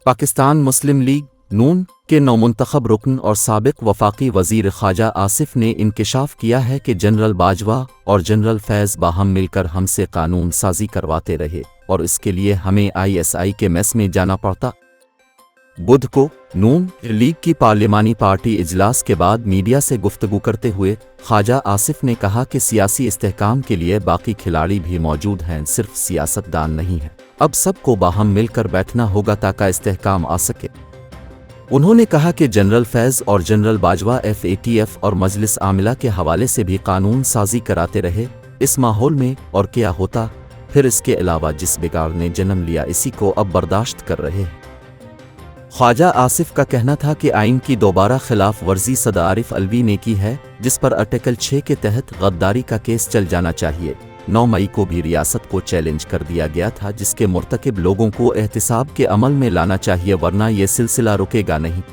पाकिस्तान मुस्लिम league नून के नौमुंतखब रुकन और साबिक वफाकी वज़ीर ख्वाजा आसिफ ने इंकशाफ किया है कि जनरल बाजवा और जनरल फैज़ बाहम मिलकर हमसे कानून साजी करवाते रहे और इसके लिए हमें ISI के मेस में जाना पड़ता। बुध को नून लीग की पार्लिमानी पार्टी इजलास के बाद मीडिया से गुफ्तगू करते हुए ख्वाजा आसिफ ने कहा कि सियासी इस्तेहकाम के लिए बाकी खिलाड़ी भी मौजूद हैं, सिर्फ सियासतदान नहीं है। अब सबको बाहम मिलकर बैठना होगा ताकि इस्तेहकाम आ सके। उन्होंने कहा कि जनरल फैज़ और जनरल बाजवा FATF और मजलिस आमिला के हवाले से भी कानून साजी कराते रहे इस माहौल में, और क्या होता फिर इसके अलावा जिस बिगाड़ ने जन्म लिया इसी को अब बर्दाश्त कर रहे हैं। ख्वाजा आसिफ का कहना था कि आइन की दोबारा खिलाफ वर्जी सदर आरिफ अलवी ने की है, जिस पर आर्टिकल 6 के तहत गद्दारी का केस चल जाना चाहिए। 9 मई को भी रियासत को चैलेंज कर दिया गया था, जिसके मुर्तकिब लोगों को एहतिसाब के अमल में लाना चाहिए, वरना ये सिलसिला रुकेगा नहीं।